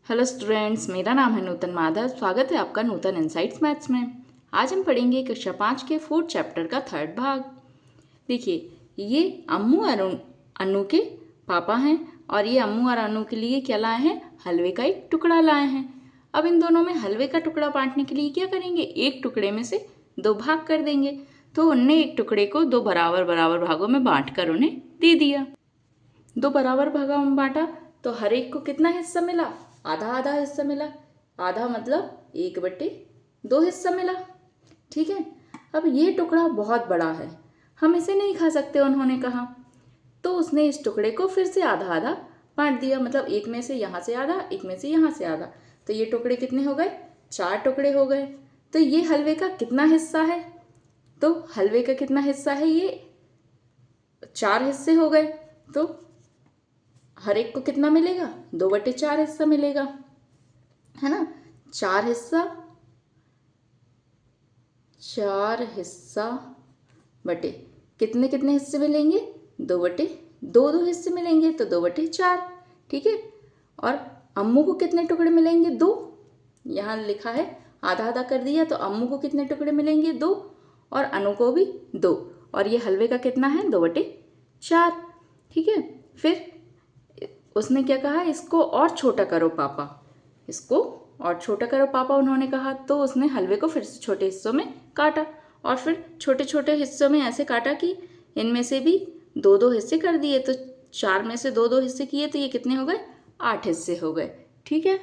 Hello students, मेरा नाम है नूतन माधव। स्वागत है आपका नूतन इनसाइट्स मैथ्स में। आज हम पढ़ेंगे कक्षा 5 के 4th चैप्टर का 3rd भाग। देखिए, ये अम्मू और अनु के पापा हैं और ये अम्मू और अनु के लिए क्या लाए हैं? हलवे का एक टुकड़ा लाए हैं। अब इन दोनों में हलवे का टुकड़ा बांटने के लिए क्या करेंगे? एक टुकड़े में से 2 भाग कर देंगे। तो उनने एक टुकड़े को 2 बराबर बराबर भागों में बांट कर उन्हें दे दिया। 2 बराबर भागों में बांटा तो हर एक को कितना हिस्सा मिला? आधा आधा हिस्सा मिला। आधा मतलब 1/2 हिस्सा मिला। ठीक है। अब ये टुकड़ा बहुत बड़ा है, हम इसे नहीं खा सकते, उन्होंने कहा। तो उसने इस टुकड़े को फिर से आधा आधा बांट दिया, मतलब एक में से यहाँ से आधा, एक में से यहाँ से आधा। तो ये टुकड़े कितने हो गए? 4 टुकड़े हो गए। तो ये हलवे का कितना हिस्सा है? तो हलवे का कितना हिस्सा है? ये 4 हिस्से हो गए। तो हर एक को कितना मिलेगा? 2/4 हिस्सा मिलेगा, है ना। 4 हिस्सा बटे कितने कितने हिस्से मिलेंगे? 2/2 हिस्से मिलेंगे, तो 2/4। ठीक है। और अम्मू को कितने टुकड़े मिलेंगे? 2। यहाँ लिखा है आधा आधा कर दिया, तो अम्मू को कितने टुकड़े मिलेंगे? 2। और अनु को भी 2। और ये हलवे का कितना है? 2/4। ठीक है। फिर उसने क्या कहा? इसको और छोटा करो पापा, इसको और छोटा करो पापा, उन्होंने कहा। तो उसने हलवे को फिर से छोटे हिस्सों में काटा और फिर छोटे छोटे हिस्सों में ऐसे काटा कि इनमें से भी 2-2 हिस्से कर दिए। तो 4 में से 2-2 हिस्से किए, तो ये कितने हो गए? 8 हिस्से हो गए। ठीक है।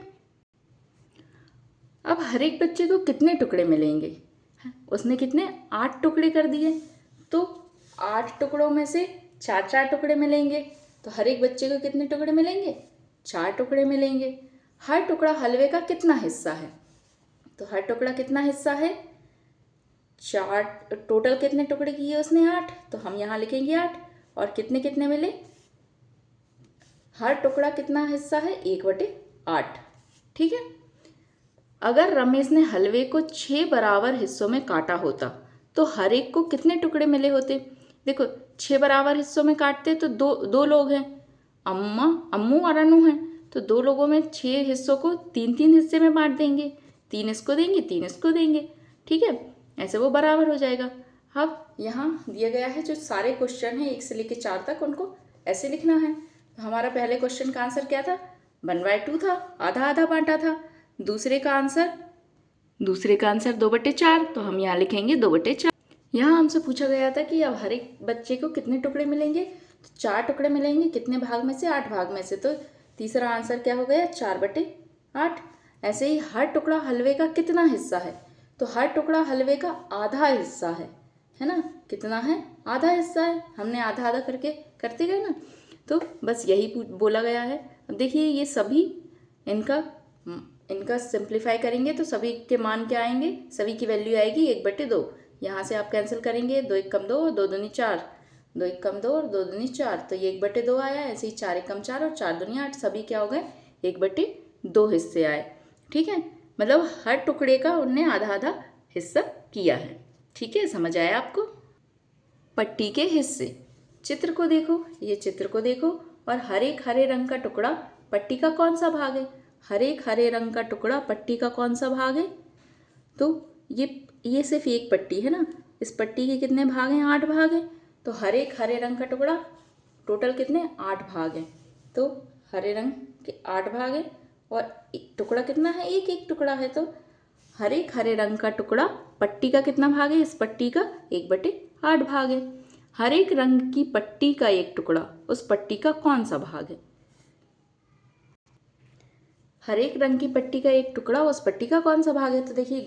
अब हर एक बच्चे को कितने टुकड़े मिलेंगे? उसने कितने? 8 टुकड़े कर दिए। तो 8 टुकड़ों में से 4-4 टुकड़े मिलेंगे। तो हर एक बच्चे को कितने टुकड़े मिलेंगे? 4 टुकड़े मिलेंगे। हर टुकड़ा हलवे का कितना हिस्सा है? तो हर टुकड़ा कितना हिस्सा है? 4। टोटल कितने टुकड़े किए उसने? 8। तो हम यहाँ लिखेंगे 8। और कितने कितने मिले? हर टुकड़ा कितना हिस्सा है? 1/8। ठीक है। अगर रमेश ने हलवे को 6 बराबर हिस्सों में काटा होता तो हर एक को कितने टुकड़े मिले होते? देखो, 6 बराबर हिस्सों में काटते तो दो लोग हैं, अम्मू और अनु हैं। तो 2 लोगों में 6 हिस्सों को 3-3 हिस्से में बांट देंगे। 3 इसको देंगे, 3 इसको देंगे। ठीक है। ऐसे वो बराबर हो जाएगा। अब यहाँ दिया गया है जो सारे क्वेश्चन हैं 1 से लेकर 4 तक, उनको ऐसे लिखना है। तो हमारा पहले क्वेश्चन का आंसर क्या था? 1/2 था, आधा आधा बांटा था। दूसरे का आंसर 2/4, तो हम यहाँ लिखेंगे 2/4। यहाँ हमसे पूछा गया था कि अब हर एक बच्चे को कितने टुकड़े मिलेंगे? तो 4 टुकड़े मिलेंगे। कितने भाग में से? 8 भाग में से। तो तीसरा आंसर क्या हो गया? 4/8। ऐसे ही हर टुकड़ा हलवे का कितना हिस्सा है? तो हर टुकड़ा हलवे का आधा हिस्सा है ना। कितना है? आधा हिस्सा है। हमने आधा आधा करके करते गए ना। तो बस यही बोला गया है। अब देखिए, ये सभी इनका सिंप्लीफाई करेंगे तो सभी के मान क्या आएंगे? सभी की वैल्यू आएगी 1/2। यहाँ से आप कैंसिल करेंगे, 2 1 कम 2 और 2 दूनी 4, 2 1 कम 2 और 2 दूनी 4, तो ये 1/2 आया। ऐसे ही 4 1 कम 4 और 4 दूनी 8, सभी क्या हो गए? 1/2 हिस्से आए। ठीक है। मतलब हर टुकड़े का उनने आधा आधा हिस्सा किया है। ठीक है, समझ आया आपको? पट्टी के हिस्से, चित्र को देखो, ये चित्र को देखो और हर एक हरे रंग का टुकड़ा पट्टी का कौन सा भाग है? हर एक हरे रंग का टुकड़ा पट्टी का कौन सा भाग है? तो ये सिर्फ एक पट्टी है ना। इस पट्टी के कितने भाग हैं? 8 भाग हैं। तो हर एक हरे रंग का टुकड़ा टोटल कितने? 8 भाग हैं। तो हरे रंग के 8 भाग हैं और टुकड़ा कितना है? एक एक टुकड़ा है। तो हर एक हरे रंग का टुकड़ा पट्टी का कितना भाग है? इस पट्टी का 1/8 भाग है। हर एक रंग की पट्टी का एक टुकड़ा उस पट्टी का कौन सा भाग है? हर एक रंग की पट्टी का एक टुकड़ा उस पट्टी का कौन सा भाग है? तो देखिए,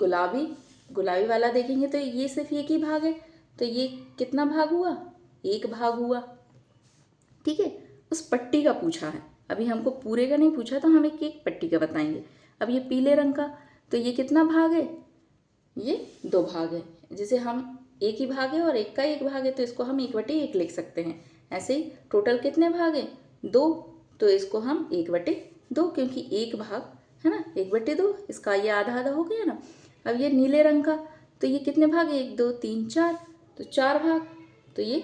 गुलाबी वाला देखेंगे तो ये सिर्फ एक ही भाग है। तो ये कितना भाग हुआ? एक भाग हुआ। ठीक है। उस पट्टी का पूछा है, अभी हमको पूरे का नहीं पूछा, तो हम एक एक पट्टी का बताएंगे। अब ये पीले रंग का, तो ये कितना भाग है? ये 2 भाग है। जैसे हम एक ही भाग है और एक का एक भाग है, तो इसको हम 1/1 लिख सकते हैं। ऐसे ही टोटल कितने भाग है? 2। तो इसको हम 1/2, क्योंकि एक भाग है ना, 1/2, इसका ये आधा आधा हो गया ना। अब ये नीले रंग का, तो ये कितने भाग है? 1 2 3 4, तो 4 भाग। तो ये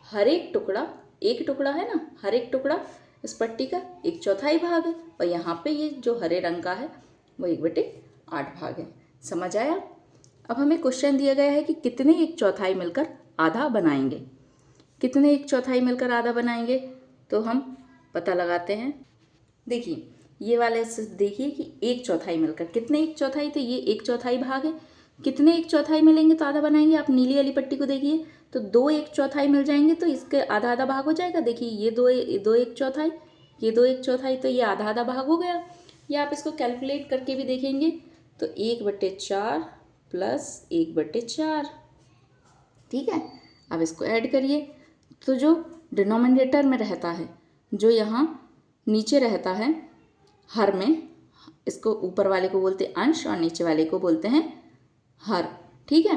हर एक टुकड़ा, एक टुकड़ा है ना, हर एक टुकड़ा इस पट्टी का 1/4 भाग है, और यहाँ पे ये जो हरे रंग का है वो 1/8 भाग है। समझ आया? अब हमें क्वेश्चन दिया गया है कि कितने 1/4 मिलकर आधा बनाएंगे। कितने 1/4 मिलकर आधा बनाएंगे, तो हम पता लगाते हैं। देखिए ये वाले से देखिए कि 1/4 मिलकर कितने 1/4, तो ये 1/4 भाग है। कितने 1/4 मिलेंगे तो आधा बनाएंगे, आप नीली वाली पट्टी को देखिए तो 2 1/4 मिल जाएंगे, तो इसके आधा आधा भाग हो जाएगा। देखिए ये दो 1/4, ये 2 1/4, तो ये आधा आधा भाग हो गया। या आप इसको कैलकुलेट करके भी देखेंगे तो 1/4 प्लस 1/4, ठीक है। अब इसको ऐड करिए, तो जो डिनोमिनेटर में रहता है, जो यहाँ नीचे रहता है हर में, इसको ऊपर वाले को बोलते हैं अंश और नीचे वाले को बोलते हैं हर, ठीक है।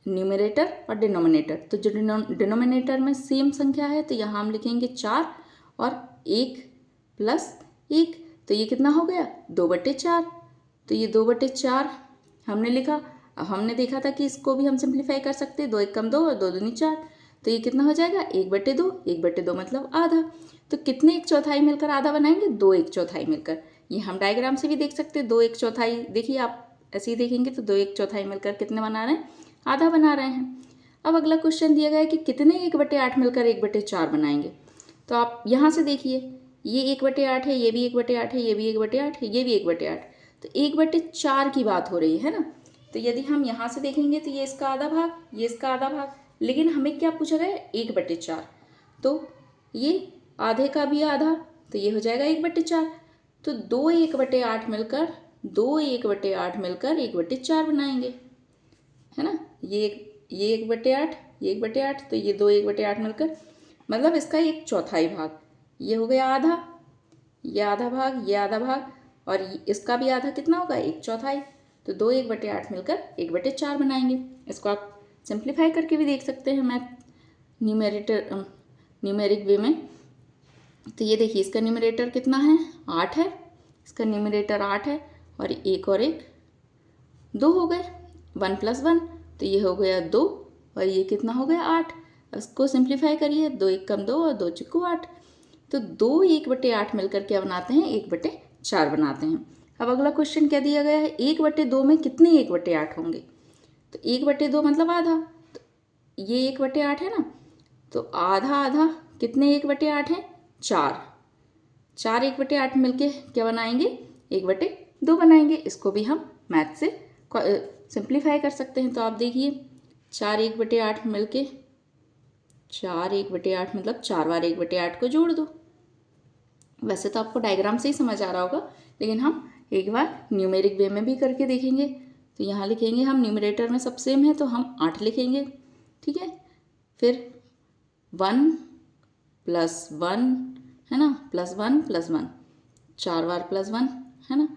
न्यूमरेटर और डिनोमिनेटर, तो जो डिनोमिनेटर में सेम संख्या है तो यहाँ हम लिखेंगे 4 और 1 प्लस 1, तो ये कितना हो गया 2/4। तो ये 2/4 हमने लिखा। अब हमने देखा था कि इसको भी हम सिंप्लीफाई कर सकते हैं, 2 1 कम 2 और 2 दूनी 4, तो ये कितना हो जाएगा 1/2। 1/2 मतलब आधा। तो कितने 1/4 मिलकर आधा बनाएंगे, 2 1/4 मिलकर। ये हम डायग्राम से भी देख सकते हैं, 2 1/4, देखिए आप ऐसे ही देखेंगे तो 2 1/4 मिलकर कितने बना रहे हैं, आधा बना रहे हैं। अब अगला क्वेश्चन दिया गया है कि कितने 1/8 मिलकर 1/4 बनाएंगे। तो आप यहाँ से देखिए, ये 1/8 है, ये भी 1/8 है, ये भी 1/8 है, ये भी 1/8, तो 1/4 की बात हो रही है ना। तो यदि हम यहाँ से देखेंगे तो ये इसका आधा भाग, ये इसका आधा भाग, लेकिन हमें क्या पूछा गया है 1/4, तो ये आधे का भी आधा, तो ये हो जाएगा 1/4। तो 2 1/8 मिलकर 1/4 बनाएंगे, है ना। ये 1/8, ये 1/8, तो ये 2 1/8 मिलकर, मतलब इसका 1/4 भाग, ये हो गया आधा, ये आधा भाग, ये आधा भाग, और इसका भी आधा कितना होगा 1/4, तो 2 1/8 मिलकर 1/4 बनाएंगे। इसको आप सिंप्लीफाई करके भी देख सकते हैं मैथ न्यूमेरिक वे में। तो ये देखिए इसका न्यूमरेटर कितना है 8 है, इसका न्यूमरेटर 8 है, और 1 और 1 2 हो गए, 1 + 1, तो ये हो गया 2, और ये कितना हो गया 8। इसको सिंप्लीफाई करिए, 2 1 कम 2 और 2 चिक्कू 8, तो 2 1/8 मिलकर क्या बनाते हैं 1/4 बनाते हैं। अब अगला क्वेश्चन क्या दिया गया है, 1/2 में कितने 1/8 होंगे, तो 1/2 मतलब आधा, तो ये 1/8 है ना, तो आधा आधा कितने 1/8 है 4 1/8 मिलके क्या बनाएंगे 1/2 बनाएंगे। इसको भी हम मैथ से सिंप्लीफाई कर सकते हैं। तो आप देखिए 4 1/8 मिलके 4 1/8 मतलब 4 बार 1/8 को जोड़ दो। वैसे तो आपको डायग्राम से ही समझ आ रहा होगा, लेकिन हम एक बार न्यूमेरिक वे में भी करके देखेंगे। तो यहाँ लिखेंगे हम, न्यूमरेटर में सब सेम है तो हम 8 लिखेंगे, ठीक है। फिर 1 + 1 है ना, +1 + 1, 4 बार +1 है ना,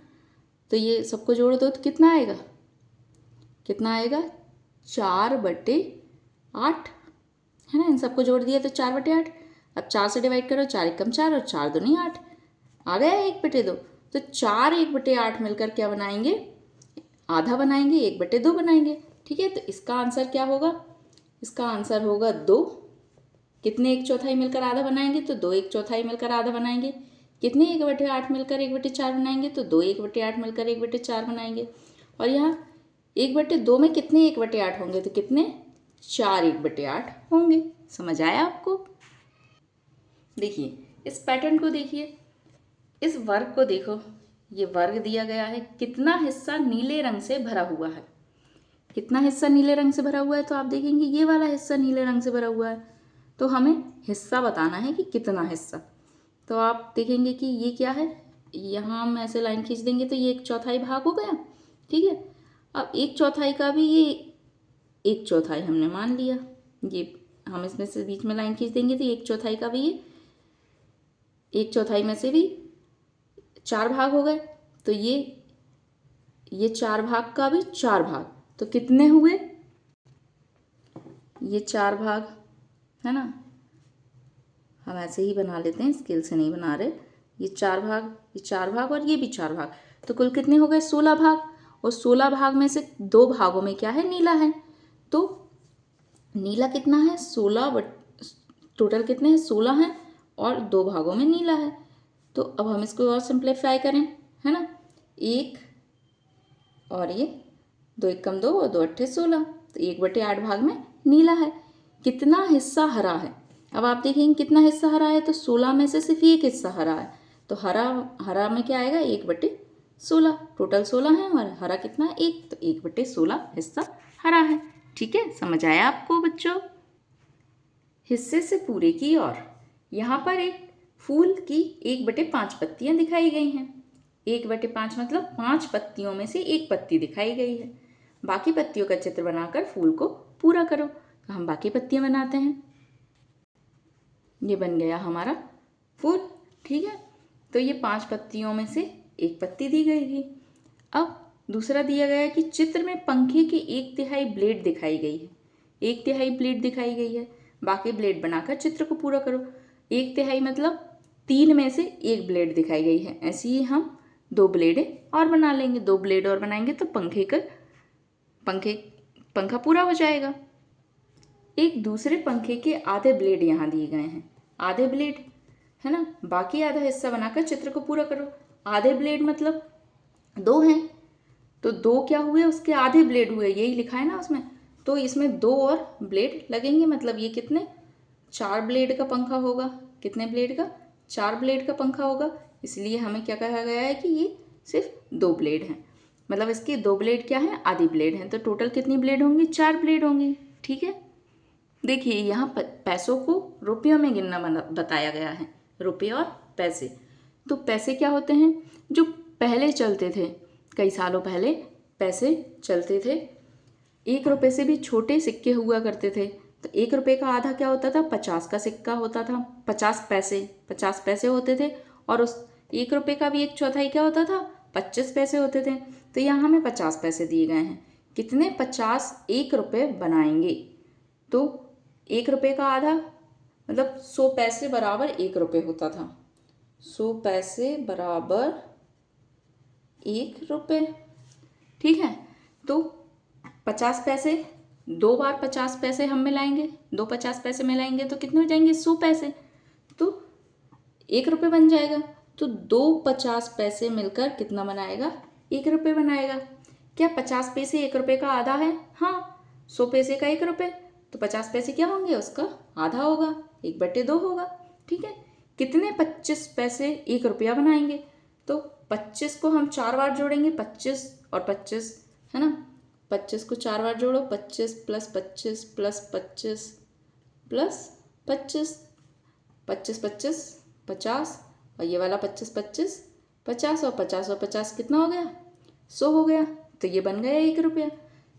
तो ये सबको जोड़ दो तो कितना आएगा, कितना आएगा 4/8 है ना। इन सबको जोड़ दिया तो 4/8। अब 4 से डिवाइड करो, 4 1 कम 4 और 4 दूनी 8, आ गया 1/2। तो 4 1/8 मिलकर क्या बनाएंगे, आधा बनाएंगे, 1/2 बनाएंगे, ठीक है। तो इसका आंसर क्या होगा, इसका आंसर होगा 2। कितने 1/4 मिलकर आधा बनाएंगे, तो 2 1/4 मिलकर आधा बनाएंगे। कितने 1/8 मिलकर 1/4 बनाएंगे, तो 2 1/8 मिलकर 1/4 बनाएंगे। और यहाँ 1/2 में कितने 1/8 होंगे, तो कितने 4 1/8 होंगे। समझ आया आपको? देखिए इस पैटर्न को देखिए, इस वर्ग को देखो, ये वर्ग दिया गया है, कितना हिस्सा नीले रंग से भरा हुआ है, कितना हिस्सा नीले रंग से भरा हुआ है, तो आप देखेंगे ये वाला हिस्सा नीले रंग से भरा हुआ है, तो हमें हिस्सा बताना है कि कितना हिस्सा। तो आप देखेंगे कि ये क्या है, यहाँ हम ऐसे लाइन खींच देंगे तो ये 1/4 भाग हो गया, ठीक है। अब 1/4 का भी ये 1/4 हमने मान लिया, ये हम इसमें से बीच में लाइन खींच देंगे तो 1/4 का भी ये 1/4 में से भी 4 भाग हो गए, तो ये 4 भाग का भी 4 भाग, तो कितने हुए, ये 4 भाग है ना, हम ऐसे ही बना लेते हैं, स्केल से नहीं बना रहे। ये 4 भाग, ये 4 भाग और ये भी 4 भाग, तो कुल कितने हो गए 16 भाग। और 16 भाग में से 2 भागों में क्या है, नीला है, तो नीला कितना है 16, टोटल कितने हैं 16 हैं, और 2 भागों में नीला है। तो अब हम इसको और सिंप्लीफाई करें, है ना। 1 और ये 2 एकम 2 और 2 अट्ठे 16, तो 1/8 भाग में नीला है। कितना हिस्सा हरा है, अब आप देखेंगे कितना हिस्सा हरा है, तो 16 में से सिर्फ एक हिस्सा हरा है, तो हरा में क्या आएगा 1/16। टोटल 16 है और हरा कितना है 1, तो 1/16 हिस्सा हरा है। ठीक है, समझ आया आपको बच्चों। हिस्से से पूरे की ओर, यहाँ पर एक फूल की 1/5 पत्तियां दिखाई गई हैं। 1/5 मतलब 5 पत्तियों में से एक पत्ती दिखाई गई है। बाकी पत्तियों का चित्र बनाकर फूल को पूरा करो। तो हम बाकी पत्तियां बनाते हैं। ये बन गया हमारा फूल। ठीक है, तो ये 5 पत्तियों में से एक पत्ती दी गई थी। अब दूसरा दिया गया है कि चित्र में पंखे की 1/3 ब्लेड दिखाई गई है। 1/3 ब्लेड दिखाई गई है, बाकी ब्लेड बनाकर चित्र को पूरा करो। 1/3 मतलब 3 में से एक ब्लेड दिखाई गई है। ऐसे ही हम 2 ब्लेडें और बना लेंगे। 2 ब्लेड और बनाएंगे तो पंखा पूरा हो जाएगा। एक दूसरे पंखे के आधे ब्लेड यहाँ दिए गए हैं। आधे ब्लेड, है ना, बाकी आधा हिस्सा बनाकर चित्र को पूरा करो। आधे ब्लेड मतलब 2 हैं, तो 2 क्या हुए, उसके आधे ब्लेड हुए, यही लिखा है ना उसमें। तो इसमें 2 और ब्लेड लगेंगे, मतलब ये कितने 4 ब्लेड का पंखा होगा। कितने ब्लेड का 4 ब्लेड का पंखा होगा। इसलिए हमें क्या कहा गया है कि ये सिर्फ 2 ब्लेड हैं, मतलब इसके 2 ब्लेड क्या हैं, आधी ब्लेड हैं। तो टोटल कितनी ब्लेड होंगी, 4 ब्लेड होंगी। ठीक है, देखिए यहाँ पैसों को रुपयों में गिनना बताया गया है, रुपये और पैसे। तो पैसे क्या होते हैं, जो पहले चलते थे, कई सालों पहले पैसे चलते थे। 1 रुपये से भी छोटे सिक्के हुआ करते थे। तो 1 रुपये का आधा क्या होता था, 50 का सिक्का होता था। 50 पैसे होते थे। और उस 1 रुपये का भी 1/4 क्या होता था, 25 पैसे होते थे। तो यहाँ हमें 50 पैसे दिए गए हैं। कितने 50 1 रुपये बनाएंगे। तो 1 रुपये का आधा मतलब 100 पैसे बराबर 1 रुपये होता था। 100 पैसे बराबर 1 रुपये। ठीक है, तो 50 पैसे 2 बार 50 पैसे हम मिलाएंगे, 2 50 पैसे मिलाएंगे तो कितने हो जाएंगे, 100 पैसे। तो 1 रुपये बन जाएगा। तो 2 50 पैसे मिलकर कितना बनाएगा, 1 रुपये बनाएगा। क्या 50 पैसे 1 रुपये का आधा है, हाँ। 100 पैसे का 1 रुपये, तो 50 पैसे क्या होंगे, उसका आधा होगा, 1/2 होगा। ठीक है, कितने 25 पैसे 1 रुपया बनाएंगे। तो 25 को हम 4 बार जोड़ेंगे, 25 और 25, है ना। 25 को 4 बार जोड़ो, 25 + 25 + 25 + 25, 25 25 50, और ये वाला 25 25 50, और 50 और 50 कितना हो गया, 100 हो गया। तो ये बन गया 1 रुपया।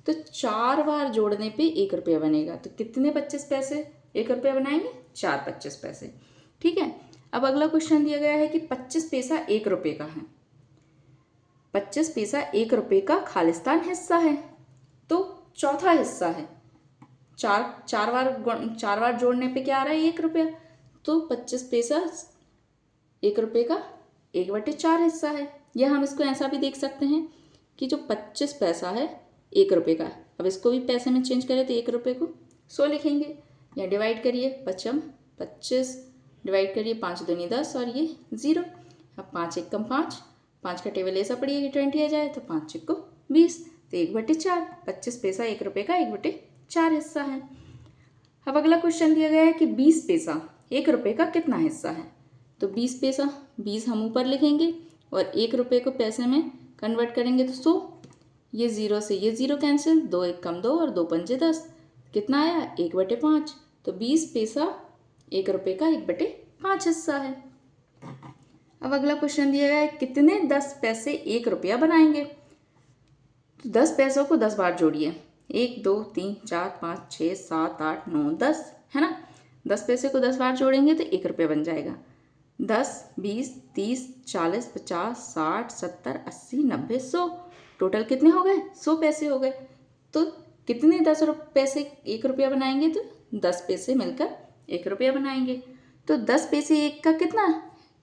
तो 4 बार जोड़ने पे 1 रुपया बनेगा। तो कितने 25 पैसे 1 रुपया बनाएंगे, 4 25 पैसे। ठीक है, अब अगला क्वेश्चन दिया गया है कि 25 पैसा 1 रुपये का है। 25 पैसा 1 रुपये का खालिस्तान हिस्सा है, तो चौथा हिस्सा है। चार बार जोड़ने पे क्या आ रहा है, 1 रुपया। तो 25 पैसा 1 रुपये का 1/4 हिस्सा है। या हम इसको ऐसा भी देख सकते हैं कि जो 25 पैसा है 1 रुपये का, अब इसको भी पैसे में चेंज करें तो 1 रुपये को 100 लिखेंगे। या डिवाइड करिए, 25 डिवाइड करिए, 5 दूनी 10 और ये 0। अब 5 एकम 5, 5 का टेबल ऐसा पड़िए कि 20 आ जाए, तो 5 को 20, तो 1/4। 25 पैसा 1 रुपये का 1/4 हिस्सा है। अब अगला क्वेश्चन दिया गया है कि 20 पैसा 1 रुपये का कितना हिस्सा है। तो 20 पैसा, 20 हम ऊपर लिखेंगे और 1 रुपये को पैसे में कन्वर्ट करेंगे तो 100। ये 0 से ये 0 कैंसिल, 2 एकम 2 और 2 पंजे 10, कितना आया 1/5। तो 20 पैसा 1 रुपये का 1/5 हिस्सा है। अब अगला क्वेश्चन दिया गया है कितने 10 पैसे 1 रुपया बनाएंगे। तो 10 पैसों को 10 बार जोड़िए, 1 2 3 4 5 6 7 8 9 10, है ना। 10 पैसे को 10 बार जोड़ेंगे तो 1 रुपया बन जाएगा। 10 20 30 40 50 60 70 80 90 100, टोटल कितने हो गए, 100 पैसे हो गए। तो कितने 10 पैसे 1 रुपया बनाएंगे, तो 10 पैसे मिलकर 1 रुपया बनाएंगे। तो 10 पैसे 1 का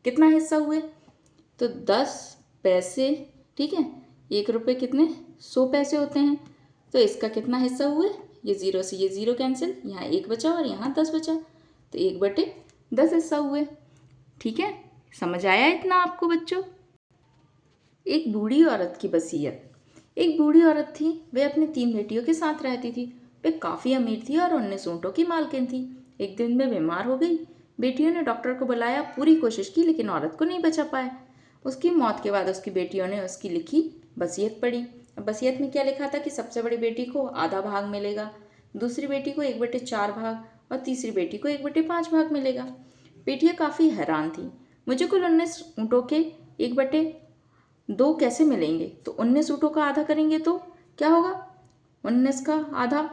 कितना हिस्सा हुए, तो 10 पैसे, ठीक है, 1 रुपये कितने 100 पैसे होते हैं, तो इसका कितना हिस्सा हुए, ये 0 से ये 0 कैंसिल, यहाँ 1 बचा और यहाँ 10 बचा, तो 1/10 हिस्सा हुए। ठीक है, समझ आया इतना आपको बच्चों? एक बूढ़ी औरत की वसीयत। एक बूढ़ी औरत थी, वे अपनी 3 बेटियों के साथ रहती थी। वे काफ़ी अमीर थी और 19 ऊँटों की मालकिन थी। एक दिन वे बीमार हो गई। बेटियों ने डॉक्टर को बुलाया, पूरी कोशिश की, लेकिन औरत को नहीं बचा पाए। उसकी मौत के बाद उसकी बेटियों ने उसकी लिखी वसीयत पढ़ी। अब वसीयत में क्या लिखा था कि सबसे बड़ी बेटी को आधा भाग मिलेगा, दूसरी बेटी को 1/4 भाग और तीसरी बेटी को 1/5 भाग मिलेगा। बेटियां काफ़ी हैरान थीं। मुझे कुल 19 ऊँटों के 1/2 कैसे मिलेंगे? तो 19 ऊँटों का आधा करेंगे तो क्या होगा? 19 का आधा,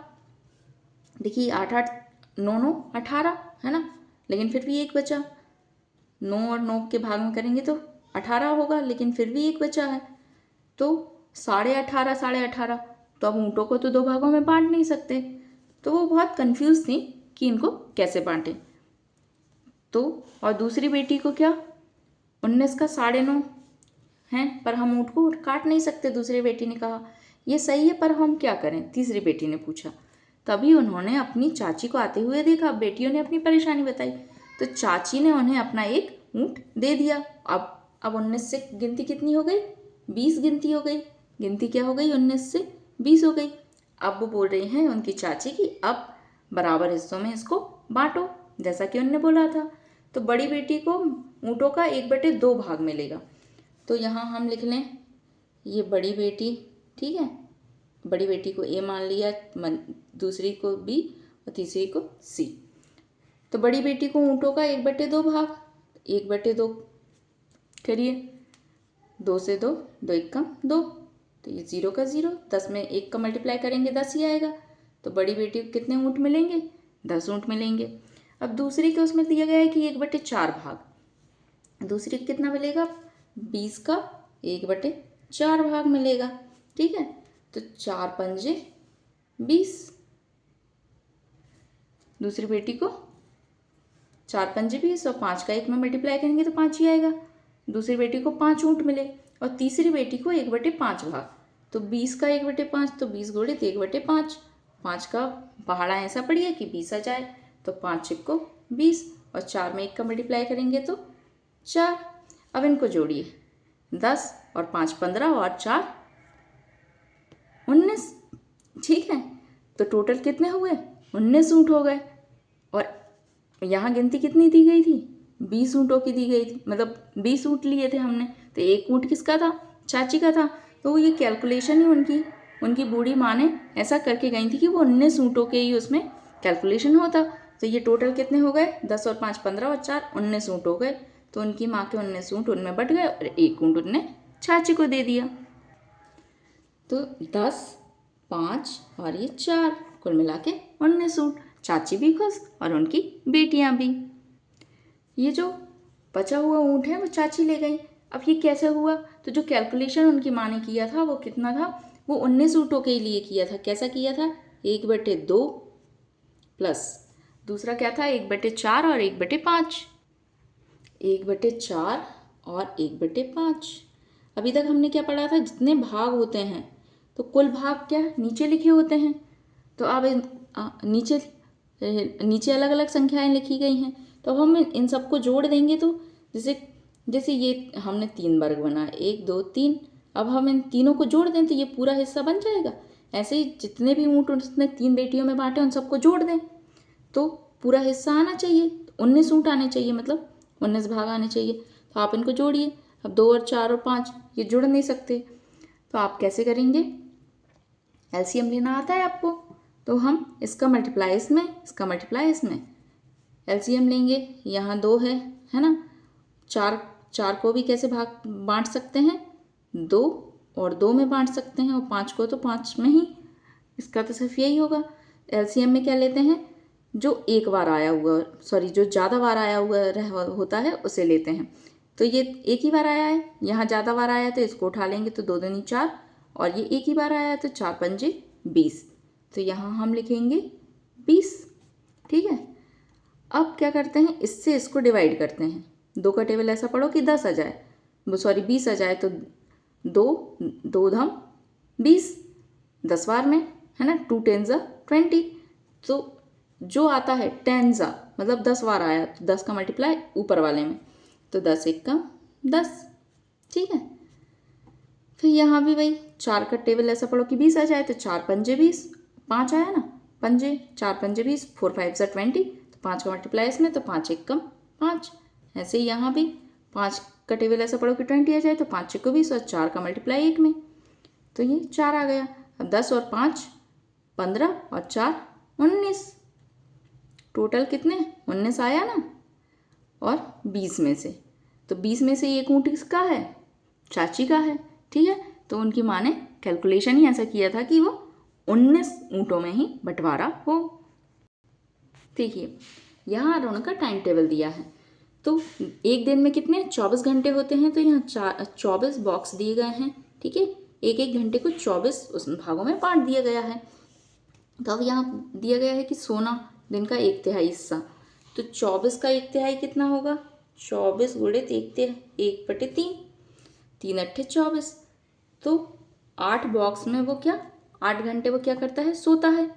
देखिए 8 8 9 9 18 है ना, लेकिन फिर भी एक बचा। 9 और 9 के भाग में करेंगे तो 18 होगा, लेकिन फिर भी एक बचा है, तो 18.5 18.5। तो अब ऊँटों को तो 2 भागों में बांट नहीं सकते, तो वो बहुत कंफ्यूज थी कि इनको कैसे बांटें। तो और दूसरी बेटी को क्या, 19 का 9.5 हैं, पर हम ऊँट को काट नहीं सकते। दूसरी बेटी ने कहा ये सही है, पर हम क्या करें? तीसरी बेटी ने पूछा। तभी उन्होंने अपनी चाची को आते हुए देखा। बेटियों ने अपनी परेशानी बताई, तो चाची ने उन्हें अपना एक ऊँट दे दिया। अब 19 से गिनती कितनी हो गई? 20 गिनती हो गई। गिनती क्या हो गई? 19 से 20 हो गई। अब वो बोल रही हैं उनकी चाची कि अब बराबर हिस्सों में इसको बांटो, जैसा कि उन्होंने बोला था। तो बड़ी बेटी को ऊँटों का 1/2 भाग मिलेगा। तो यहाँ हम लिख लें ये बड़ी बेटी, ठीक है, बड़ी बेटी को ए मान लिया, दूसरी को बी और तीसरी को सी। तो बड़ी बेटी को ऊँटों का 1/2 भाग, 1/2 करिए, 2 से 2, 2 1 कम 2, तो ये 0 का 0, 10 में 1 का मल्टीप्लाई करेंगे 10 ही आएगा। तो बड़ी बेटी को कितने ऊँट मिलेंगे? 10 ऊँट मिलेंगे। अब दूसरी के उसमें दिया गया है कि 1/4 भाग, दूसरी को कितना मिलेगा? 20 का 1/4 भाग मिलेगा, ठीक है। तो 4 पंजे 20, दूसरी बेटी को 4 पंजे 20 और 5 का 1 में मल्टीप्लाई करेंगे तो 5 ही आएगा। दूसरी बेटी को 5 ऊँट मिले और तीसरी बेटी को 1/5 भाग, तो 20 का 1/5, तो 20 गुणित 1/5, 5 का पहाड़ा ऐसा पड़िए कि 20 आ जाए, तो 5 को 20 और 4 में 1 का मल्टीप्लाई करेंगे तो 4। अब इनको जोड़िए, 10 और 5 15 और 4 19, ठीक है। तो टोटल कितने हुए? 19 ऊँट हो गए। और यहाँ गिनती कितनी दी गई थी? 20 ऊँटों की दी गई थी, मतलब 20 ऊँट लिए थे हमने, तो एक ऊँट किसका था? चाची का था। तो ये कैलकुलेशन ही उनकी बूढ़ी माँ ने ऐसा करके गई थी कि वो 19 ऊँटों के ही उसमें कैलकुलेशन होता। तो ये टोटल कितने हो गए? 10 और 5 15 और 4 19 ऊँट हो गए। तो उनकी माँ के 19 ऊँट उनमें बट गए और एक ऊँट उनने चाची को दे दिया। तो 10, 5 और ये 4, कुल मिला के 19 ऊँट। चाची भी खुश और उनकी बेटियां भी। ये जो बचा हुआ ऊँट है वो चाची ले गई। अब ये कैसे हुआ? तो जो कैलकुलेशन उनकी माँ ने किया था वो कितना था? वो 19 ऊँटों के लिए किया था। कैसा किया था? 1/2 प्लस दूसरा क्या था? 1/4 और 1/5, 1/4 और 1/5। अभी तक हमने क्या पढ़ा था? जितने भाग होते हैं तो कुल भाग क्या नीचे लिखे होते हैं। तो अब नीचे अलग अलग संख्याएं लिखी गई हैं, तो अब हम इन सबको जोड़ देंगे। तो जैसे ये हमने 3 वर्ग बनाए, 1 2 3, अब हम इन तीनों को जोड़ दें तो ये पूरा हिस्सा बन जाएगा। ऐसे ही जितने भी ऊँट उसने 3 बेटियों में बांटे उन सबको जोड़ दें तो पूरा हिस्सा आना चाहिए, 19 ऊँट आने चाहिए, मतलब 19 भाग आने चाहिए। तो आप इनको जोड़िए। अब 2 और 4 और 5 ये जुड़ नहीं सकते, तो आप कैसे करेंगे? एलसीएम लेना आता है आपको? तो हम इसका मल्टीप्लाई इसमें, इसका मल्टीप्लाई इसमें, एलसीएम लेंगे। यहाँ 2 है ना, 4 को भी कैसे बांट सकते हैं? 2 और 2 में बांट सकते हैं, और 5 को तो 5 में ही। इसका तो सिर्फ यही होगा। एलसीएम में क्या लेते हैं? जो एक बार आया हुआ, सॉरी, जो ज़्यादा बार आया हुआ होता है उसे लेते हैं। तो ये एक ही बार आया है, यहाँ ज़्यादा बार आया है तो इसको उठा लेंगे, तो 2 दूनी 4, और ये एक ही बार आया है तो 4 पंजे 20, तो यहाँ हम लिखेंगे 20, ठीक है। अब क्या करते हैं? इससे इसको डिवाइड करते हैं। 2 का टेबल ऐसा पढ़ो कि 10 आ जाए, वो सॉरी 20 आ जाए, तो 2 धम 20, 10 बार में, है ना, 2 10 20। तो जो आता है 10 मतलब 10 बार आया, तो 10 का मल्टीप्लाई ऊपर वाले में, तो 10 एकम 10, ठीक है। फिर यहाँ भी वही 4 का टेबल ऐसा पढ़ो कि 20 आ जाए, तो 4 पंजे 20, 5 आया ना, पंजे 4 पंजे 20, 4 5 सा 20, तो 5 का मल्टीप्लाई इसमें, तो 5 एकम 5। ऐसे ही यहाँ भी 5 का टेबल ऐसा पढ़ो कि 20 आ जाए, तो 5 छक्को 20 और 4 का मल्टीप्लाई 1 में, तो ये 4 आ गया। अब 10 और 5 15 और 4 19, टोटल कितने 19 आया ना। और 20 में से, तो 20 में से एक ऊँट किसका है, चाची का है, ठीक है। तो उनकी माँ ने कैलकुलेशन ही ऐसा किया था कि वो 19 ऊँटों में ही बंटवारा हो। देखिए यहाँ अरुण का टाइम टेबल दिया है, तो एक दिन में कितने 24 घंटे होते हैं, तो यहाँ 24 बॉक्स दिए गए हैं, ठीक है। एक एक घंटे को 24 उस भागों में बांट दिया गया है। तो अब यहाँ दिया गया है कि सोना दिन का 1/3 हिस्सा, तो 24 का 1/3 कितना होगा, 24 गुणित 1/3, 3 अट्ठे 24, तो 8 बॉक्स में वो क्या 8 घंटे वो क्या करता है, सोता है।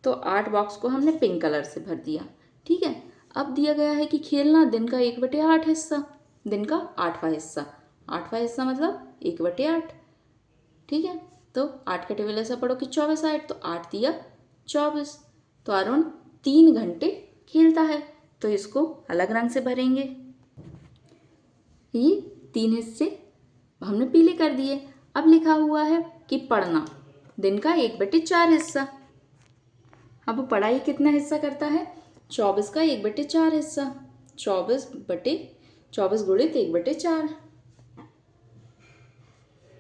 तो 8 बॉक्स को हमने पिंक कलर से भर दिया, ठीक है। अब दिया गया है कि खेलना दिन का 1/8 हिस्सा, दिन का 8वां हिस्सा, 8वां हिस्सा मतलब 1/8, ठीक है। तो 8 का टेबल ऐसा पढ़ो कि 24 8, तो 8 दिया 24, तो अरुण 3 घंटे खेलता है, तो इसको अलग रंग से भरेंगे। ये 3 हिस्से हमने पीले कर दिए। अब लिखा हुआ है कि पढ़ना दिन का 1/4 हिस्सा। अब पढ़ाई कितना हिस्सा करता है, 24 का 1/4 हिस्सा, 24 गुणित 1/4।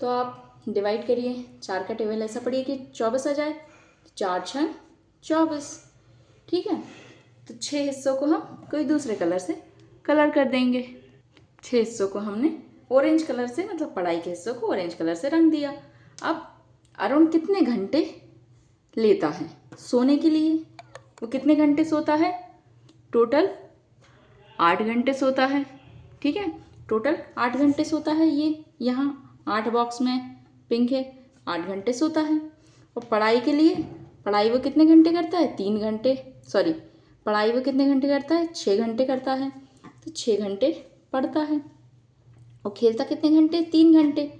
तो आप डिवाइड करिए, 4 का टेबल ऐसा पढ़िए कि 24 आ जाए, 4 6 24, ठीक है। तो 6 हिस्सों को हम कोई दूसरे कलर से कलर कर देंगे। 6 हिस्सों को हमने ऑरेंज कलर से, मतलब पढ़ाई के हिस्सों को ऑरेंज कलर से रंग दिया। अब अरुण कितने घंटे लेता है सोने के लिए, वो कितने घंटे सोता है, टोटल 8 घंटे सोता है, ठीक है। टोटल 8 घंटे सोता है, ये यहाँ 8 बॉक्स में पिंक है, 8 घंटे सोता है। और पढ़ाई के लिए, पढ़ाई वो कितने घंटे करता है, 3 घंटे, सॉरी पढ़ाई वो कितने घंटे करता है, 6 घंटे करता है, तो 6 घंटे पढ़ता है। और खेलता कितने घंटे, 3 घंटे।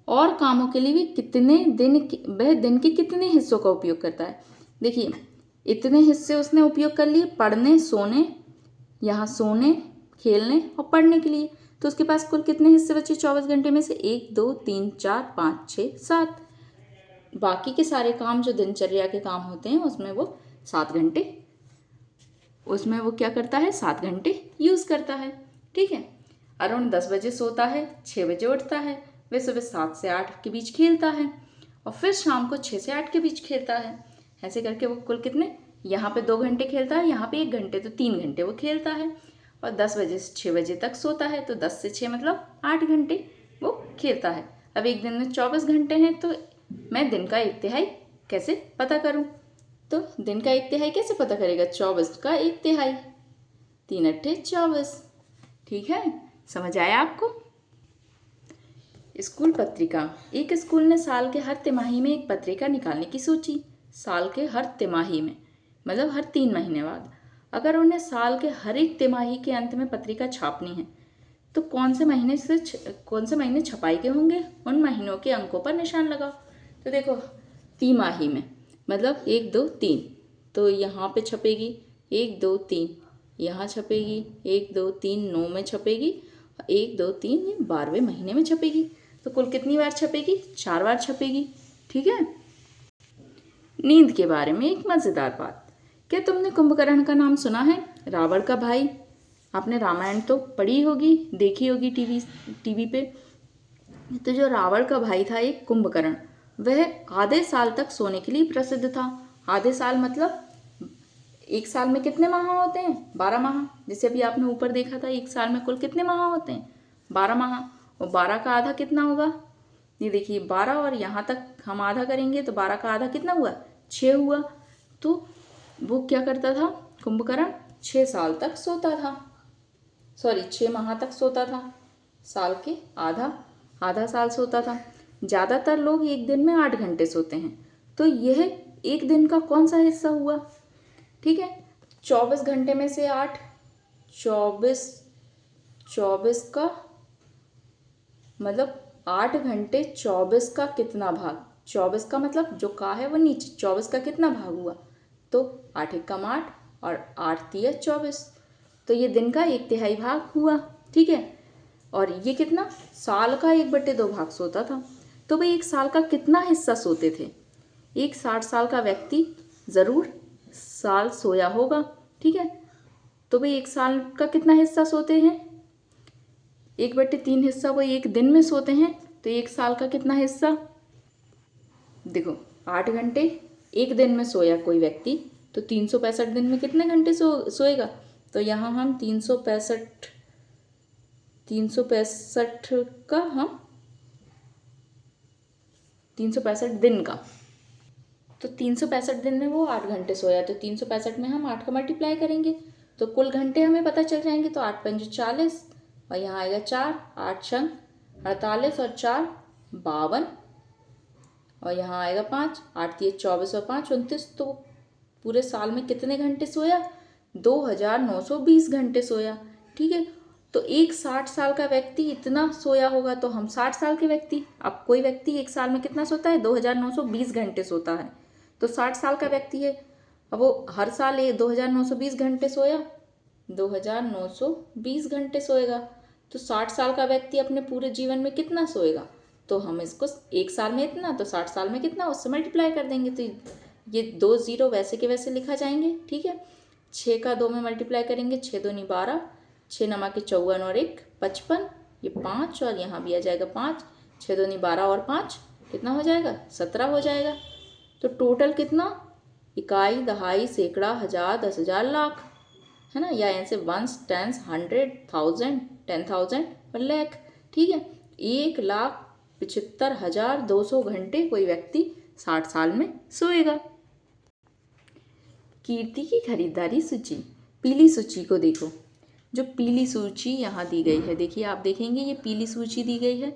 और कामों के लिए भी कितने दिन, वह दिन के कितने हिस्सों का उपयोग करता है। देखिए इतने हिस्से उसने उपयोग कर लिए पढ़ने, सोने, यहाँ सोने, खेलने और पढ़ने के लिए, तो उसके पास कुल कितने हिस्से बचे 24 घंटे में से, 1 2 3 4 5 6 7। बाकी के सारे काम जो दिनचर्या के काम होते हैं उसमें वो 7 घंटे, उसमें वो क्या करता है, 7 घंटे यूज़ करता है, ठीक है। अरुण 10 बजे सोता है, 6 बजे उठता है, वह सुबह 7 से 8 के बीच खेलता है और फिर शाम को 6 से 8 के बीच खेलता है। ऐसे करके वो कुल कितने, यहाँ पे 2 घंटे खेलता है, यहाँ पे 1 घंटे, तो 3 घंटे वो खेलता है। और 10 बजे से 6 बजे तक सोता है, तो 10 से 6 मतलब 8 घंटे वो खेलता है। अब एक दिन में 24 घंटे हैं, तो मैं दिन का 1/3 कैसे पता करूँ, तो दिन का 1/3 कैसे पता करेगा, 24 का 1/3, 3 अट्ठे 24, ठीक है। समझ आया आपको। स्कूल पत्रिका, एक स्कूल ने साल के हर तिमाही में एक पत्रिका निकालने की सोची। साल के हर तिमाही में मतलब हर 3 महीने बाद। अगर उन्हें साल के हर एक तिमाही के अंत में पत्रिका छापनी है, तो कौन से महीने छपाई के होंगे, उन महीनों के अंकों पर निशान लगाओ। तो देखो तिमाही में मतलब 1 2 3, तो यहाँ पे छपेगी 1 2 3, यहाँ छपेगी 1 2 3 9 में छपेगी, 1 2 3 ये 12वें महीने में छपेगी। तो कुल कितनी बार छपेगी, 4 बार छपेगी, ठीक है। नींद के बारे में एक मज़ेदार बात, क्या तुमने कुंभकर्ण का नाम सुना है, रावण का भाई। आपने रामायण तो पढ़ी होगी, देखी होगी टीवी पे। तो जो रावण का भाई था एक कुंभकर्ण, वह आधे साल तक सोने के लिए प्रसिद्ध था। आधे साल मतलब एक साल में कितने माह होते हैं, 12 माह। जैसे अभी आपने ऊपर देखा था एक साल में कुल कितने माह होते हैं, 12 माह। और 12 का आधा कितना होगा, ये देखिए 12 और यहाँ तक हम आधा करेंगे तो 12 का आधा कितना हुआ, 6 हुआ। तो वो क्या करता था कुंभकर्ण, 6 साल तक सोता था, सॉरी 6 माह तक सोता था, साल के आधा साल सोता था। ज़्यादातर लोग एक दिन में 8 घंटे सोते हैं, तो यह एक दिन का कौन सा हिस्सा हुआ, ठीक है। 24 घंटे में से 8, 24 24 का मतलब 8 घंटे 24 का कितना भाग, 24 का मतलब जो का है वो नीचे, 24 का कितना भाग हुआ, तो 8 एकम 8 और 8 तिया 24, तो ये दिन का 1/3 भाग हुआ। ठीक है, और ये कितना, साल का 1/2 भाग सोता था। तो भाई एक साल का कितना हिस्सा सोते थे, एक 60 साल का व्यक्ति ज़रूर साल सोया होगा। ठीक है, तो भाई एक साल का कितना हिस्सा सोते हैं, 1/3 हिस्सा वो एक दिन में सोते हैं, तो एक साल का कितना हिस्सा, देखो 8 घंटे एक दिन में सोया कोई व्यक्ति, तो 365 दिन में कितने घंटे सोएगा, तो यहाँ हम 365 का हम 365 दिन का, तो 365 दिन में वो 8 घंटे सोया, तो 365 में हम 8 का मल्टीप्लाई करेंगे तो कुल घंटे हमें पता चल जाएंगे। तो 8 पंजे 40 और यहाँ आएगा 4, 8 छंग 48 और 4 52 और यहाँ आएगा 5, 8 तिये 24 और 5 29। तो पूरे साल में कितने घंटे सोया, 2920 घंटे सोया। ठीक है, तो एक 60 साल का व्यक्ति इतना सोया होगा, तो हम 60 साल के व्यक्ति, अब कोई व्यक्ति एक साल में कितना सोता है, 2920 घंटे सोता है, तो 60 साल का व्यक्ति है, अब वो हर साल ये 2920 घंटे सोया, 2920 घंटे सोएगा, तो 60 साल का व्यक्ति अपने पूरे जीवन में कितना सोएगा, तो हम इसको एक साल में इतना, तो 60 साल में कितना उससे मल्टीप्लाई कर देंगे, तो ये 2 0 वैसे के वैसे लिखा जाएंगे। ठीक है, 6 का 2 में मल्टीप्लाई करेंगे, 6 दूनी 12, 6 नमा के 54 और 1 55, ये 5 और यहाँ भी आ जाएगा 5, 6 दूनी 12 और 5 कितना हो जाएगा, 17 हो जाएगा। तो टोटल कितना, इकाई दहाई सैकड़ा हजार 10,000 लाख, है ना, या ऐसे वंस टेंस 100 1000 10,000 और लाख। ठीक है, 1,75,200 घंटे कोई व्यक्ति 60 साल में सोएगा। कीर्ति की खरीदारी सूची, पीली सूची को देखो, जो पीली सूची यहाँ दी गई है, देखिए आप देखेंगे ये पीली सूची दी गई है।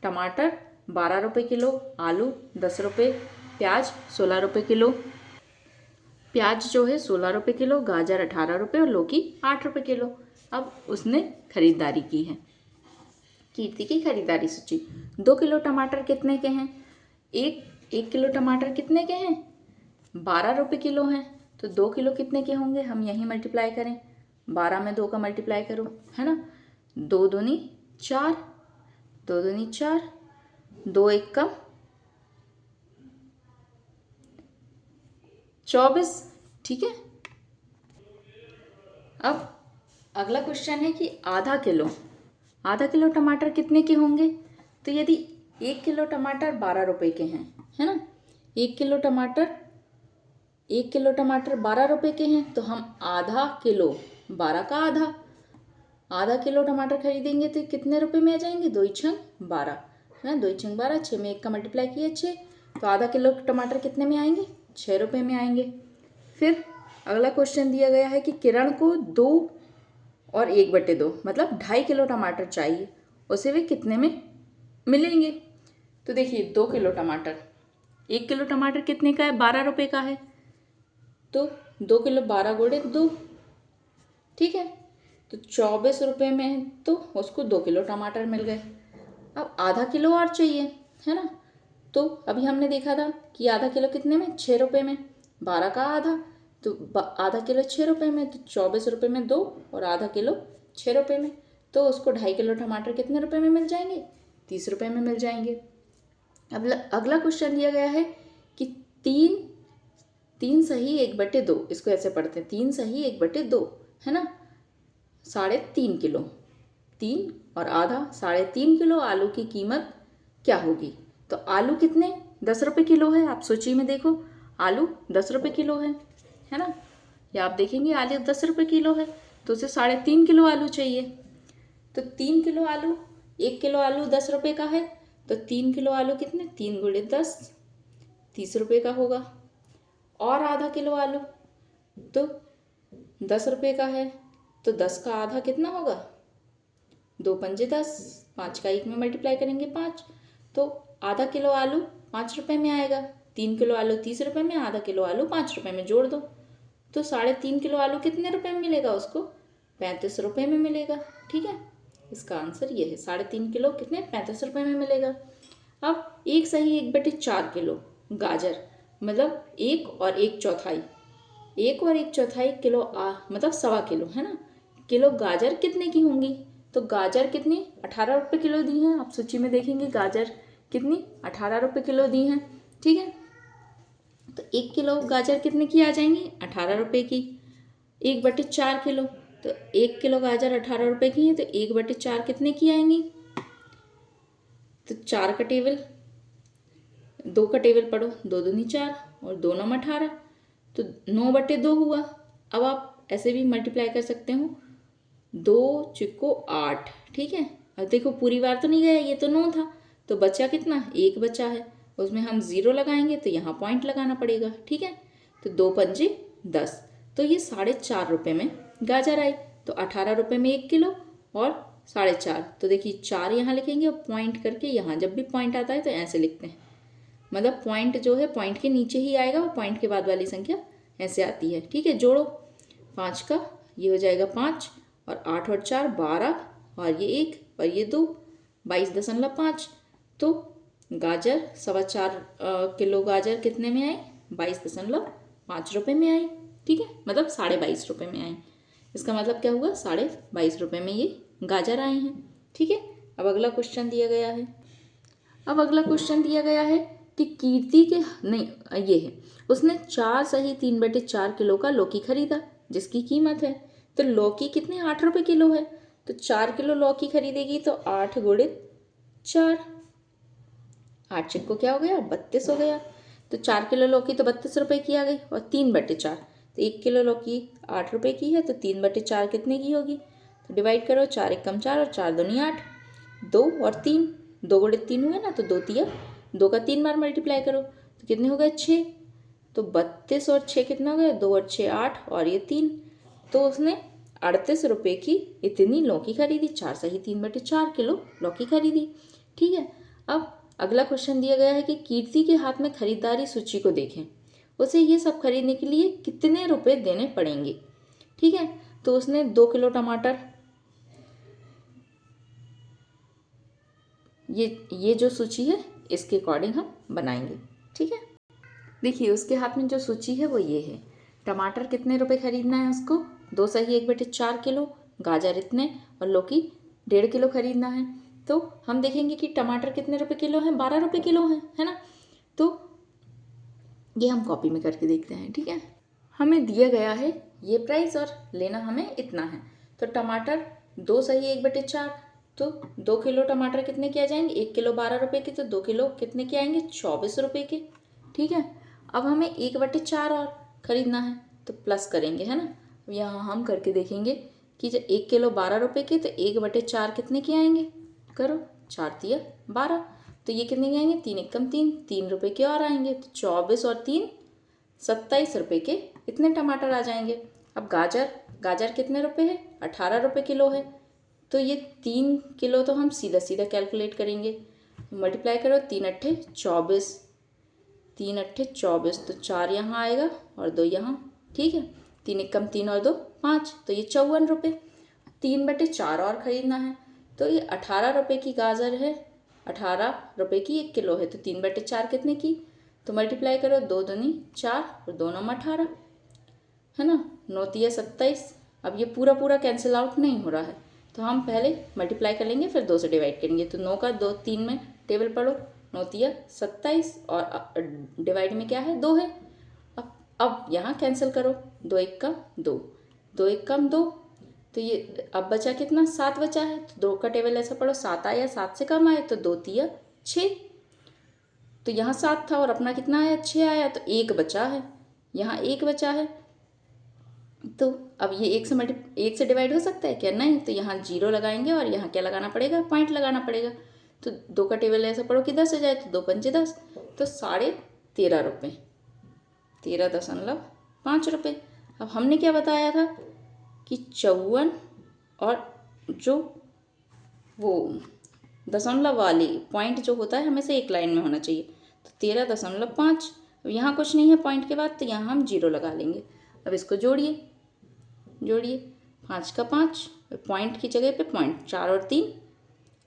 टमाटर 12 रुपये किलो, आलू 10 रुपये, प्याज 16 रुपये किलो, प्याज जो है 16 रुपये किलो, गाजर 18 रुपये और लौकी 8 रुपये किलो। अब उसने खरीदारी की है। कीर्ति की खरीदारी सूची, 2 किलो टमाटर कितने के हैं, एक किलो टमाटर कितने के हैं, 12 रुपये किलो हैं, तो 2 किलो कितने के होंगे, हम यहीं मल्टीप्लाई करें, 12 में 2 का मल्टीप्लाई करो, है ना, 2 दूनी 4, 2 दूनी 4, 2 एक कम 24। ठीक है, अब अगला क्वेश्चन है कि आधा किलो टमाटर कितने के होंगे, तो यदि 1 किलो टमाटर 12 रुपये के हैं, है ना, 1 किलो टमाटर 12 रुपये के हैं, तो हम आधा किलो, 12 का आधा किलो टमाटर खरीदेंगे तो कितने रुपए में आ जाएंगे, 2 छंग 12, है ना, 2 छंग 12, 6 में 1 का मल्टीप्लाई किया 6, तो आधा किलो टमाटर कितने में आएंगे, 6 रुपये में आएंगे। फिर अगला क्वेश्चन दिया गया है कि किरण को 2 और 1/2 मतलब 2.5 किलो टमाटर चाहिए, उसे वे कितने में मिलेंगे। तो देखिए 2 किलो टमाटर, 1 किलो टमाटर कितने का है, 12 रुपये का है, तो 2 किलो 12 गुणे 2, ठीक है, तो 24 रुपये में है, तो उसको 2 किलो टमाटर मिल गए। अब आधा किलो और चाहिए, है ना, तो अभी हमने देखा था कि आधा किलो कितने में, 6 रुपये में, 12 का आधा, तो आधा किलो 6 रुपये में, तो 24 रुपये में 2 और आधा किलो 6 रुपये में, तो उसको 2.5 किलो टमाटर कितने रुपये में मिल जाएंगे, 30 रुपये में मिल जाएंगे। अब अगला क्वेश्चन दिया गया है कि 3 सही 1/2, इसको ऐसे पढ़ते हैं, 3 सही 1/2, है ना, 3.5 किलो, 3 और आधा 3.5 किलो आलू की कीमत क्या होगी। तो आलू कितने, 10 रुपये किलो है, आप सूची में देखो आलू 10 रुपये किलो है ना, या आप देखेंगे आलू 10 रुपये किलो है, तो उसे 3.5 किलो आलू चाहिए। तो 3 किलो आलू, 1 किलो आलू 10 रुपये का है, तो 3 किलो आलू कितने, 3 गुणे 10 30 रुपये का होगा, और आधा किलो आलू तो 10 रुपये का है, तो 10 का आधा कितना होगा, 2 पंजे 10, 5 का 1 में मल्टीप्लाई करेंगे 5, तो आधा किलो आलू 5 रुपये में आएगा, 3 किलो आलू 30 रुपये में, आधा किलो आलू 5 रुपये में जोड़ दो, तो 3.5 किलो आलू कितने रुपये में मिलेगा उसको, 35 रुपये में मिलेगा। ठीक है, इसका आंसर ये है। 3.5 किलो कितने 35 रुपये में मिलेगा। अब 1/4 किलो गाजर मतलब 1 और 1/4, 1 और 1/4 किलो मतलब 1.25 किलो है ना। किलो गाजर कितने की होंगी, तो गाजर कितनी 18 रुपये किलो दी हैं। आप सूची में देखेंगे गाजर कितनी 18 रुपये किलो दी हैं। ठीक है, तो 1 किलो गाजर कितने की आ जाएंगी 18 रुपये की। 1/4 किलो, तो 1 किलो गाजर 18 रुपये की है, तो 1/4 कितने की आएंगी, तो 4 का टेबल 2 का टेबल पढ़ो, 2 दूनी 4 और 2 9 18, तो 9/2 हुआ। अब आप ऐसे भी मल्टीप्लाई कर सकते हो, 2 चिक्को 8। ठीक है, अब देखो पूरी बार तो नहीं गया, ये तो 9 था, तो बचा कितना 1 बचा है, उसमें हम 0 लगाएंगे तो यहाँ पॉइंट लगाना पड़ेगा। ठीक है, तो 2 पंजे 10, तो ये 4.5 रुपये में गाजर आई। तो 18 रुपये में 1 किलो और 4.5, तो देखिए 4 यहाँ लिखेंगे और पॉइंट करके यहाँ, जब भी पॉइंट आता है तो ऐसे लिखते हैं, मतलब पॉइंट जो है पॉइंट के नीचे ही आएगा और पॉइंट के बाद वाली संख्या ऐसे आती है। ठीक है, जोड़ो 5 का ये हो जाएगा 5 और 8 और 4 12 और ये 1 और ये 2 22.5। तो गाजर 4.25 किलो गाजर कितने में आई 22.5 रुपये में आई। ठीक है, मतलब 22.5 रुपये में आई। इसका मतलब क्या हुआ 22.5 रुपये में ये गाजर आए हैं। ठीक है, अब अगला क्वेश्चन दिया गया है। अब अगला क्वेश्चन दिया गया है कि कीर्ति के नहीं ये है, उसने 4 सही 3/4 किलो का लौकी खरीदा जिसकी कीमत है, तो लौकी कितने 8 रुपये किलो है, तो 4 किलो लौकी खरीदेगी तो 8 गुणित 4, 8 चिक्को क्या हो गया 32 हो गया। तो 4 किलो लौकी तो 32 रुपये की आ गई और 3/4, तो 1 किलो लौकी 8 रुपये की है, तो 3/4 कितने की होगी, तो डिवाइड करो 4 एकम 4 और 4 दूनी 8, 2 और 3, 2 गुणित 3 हुए ना, तो 2 तिया 2 का 3 बार मल्टीप्लाई करो तो कितने हो गए 6, तो 32 और 6 कितना हो गया 2 और 6 8 और ये 3, तो उसने 38 रुपये की इतनी लौकी खरीदी, 4 सही 3/4 किलो लौकी खरीदी। ठीक है, अब अगला क्वेश्चन दिया गया है कि कीर्ति के हाथ में खरीदारी सूची को देखें, उसे ये सब खरीदने के लिए कितने रुपए देने पड़ेंगे। ठीक है, तो उसने 2 किलो टमाटर, ये जो सूची है इसके अकॉर्डिंग हम बनाएंगे। ठीक है, देखिए उसके हाथ में जो सूची है वो ये है, टमाटर कितने रुपए खरीदना है उसको 2 सही 1/4 किलो, गाजर इतने और लौकी 1.5 किलो खरीदना है। तो हम देखेंगे कि टमाटर कितने रुपए किलो है 12 रुपये किलो है ना। तो ये हम कॉपी में करके देखते हैं। ठीक है, हमें दिया गया है ये प्राइस और लेना हमें इतना है, तो टमाटर 2 सही 1/4, तो 2 किलो टमाटर कितने के आ जाएंगे 1 किलो 12 रुपये के, तो 2 किलो कितने के आएंगे 24 रुपये के। ठीक है, अब हमें 1/4 और ख़रीदना है तो प्लस करेंगे है ना। यहाँ हम करके देखेंगे कि जब 1 किलो 12 रुपये के, तो 1/4 कितने के आएंगे, करो 4 तिया 12, तो ये कितने के आएंगे 3 एकम 3, 3 रुपये के और आएंगे, तो 24 और 3 27 रुपये के इतने टमाटर आ जाएंगे। अब गाजर कितने रुपए है 18 रुपये किलो है, तो ये 3 किलो तो हम सीधा सीधा कैलकुलेट करेंगे, मल्टीप्लाई करो 3 अट्ठे 24, 3 अट्ठे 24, तो 4 यहाँ आएगा और 2 यहाँ। ठीक है, 3 एकम 3 और 2 5, तो ये 54 रुपये। 3/4 और ख़रीदना है, तो ये 18 रुपये की गाजर है, 18 रुपये की 1 किलो है, तो 3/4 कितने की, तो मल्टीप्लाई करो 2 दूनी 4 और 2 9 18 है ना, 9 तिया 27। अब ये पूरा पूरा कैंसिल आउट नहीं हो रहा है, तो हम पहले मल्टीप्लाई कर लेंगे फिर 2 से डिवाइड करेंगे, तो 9 का 2 3 में टेबल पढ़ो, 9 तिया 27 और डिवाइड में क्या है 2 है। अब यहाँ कैंसिल करो, 2 1 का 2, 2 1 कम 2, तो ये अब बचा कितना 7 बचा है, तो 2 का टेबल ऐसा पढ़ो 7 आया, 7 से कम आए तो 2 तिया 6, तो यहाँ 7 था और अपना कितना आया 6 आया, तो 1 बचा है, यहाँ 1 बचा है। तो अब ये 1 से डिवाइड हो सकता है क्या, नहीं, तो यहाँ 0 लगाएंगे और यहाँ क्या लगाना पड़ेगा पॉइंट लगाना पड़ेगा, तो 2 का टेबल ऐसा पढ़ो कि 10 हो जाए, तो 2 पंचे 10, तो 13.5 रुपये, 13.5 रुपये। अब हमने क्या बताया था कि 54 और जो वो दशमलव वाली पॉइंट जो होता है हमेशा एक लाइन में होना चाहिए, तो 13.5। अब यहाँ कुछ नहीं है पॉइंट के बाद, तो यहाँ हम 0 लगा लेंगे। अब इसको जोड़िए 5 का 5 पॉइंट की जगह पे पॉइंट, 4 और 3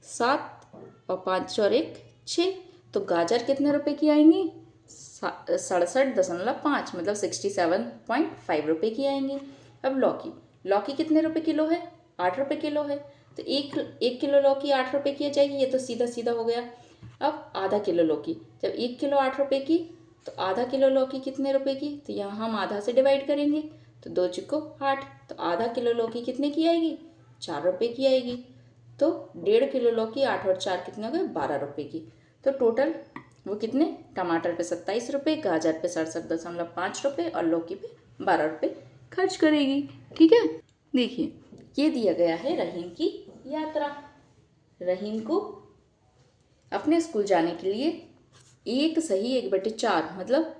7 और 5 और 1 6। तो गाजर कितने रुपए की आएंगी? 67.5 मतलब 67.5 रुपये की आएंगी। अब लौकी, लौकी कितने रुपए किलो है? 8 रुपये किलो है। तो एक किलो लौकी 8 रुपये की आ जाएगी, ये तो सीधा सीधा हो गया। अब आधा किलो लौकी, जब 1 किलो 8 रुपये की, तो आधा किलो लौकी कितने रुपए की? तो यहाँ हम आधा से डिवाइड करेंगे, तो 2 चुको 8, तो आधा किलो लौकी कितने की आएगी? 4 रुपये की आएगी। तो 1.5 किलो लौकी 8 और 4 कितने हो गए? 12 रुपये की। तो टोटल वो कितने? टमाटर पे 27 रुपये, गाजर पे 67.5 रुपये और लौकी पे 12 रुपये खर्च करेगी। ठीक है, देखिए ये दिया गया है रहीम की यात्रा। रहीम को अपने स्कूल जाने के लिए 1/4 मतलब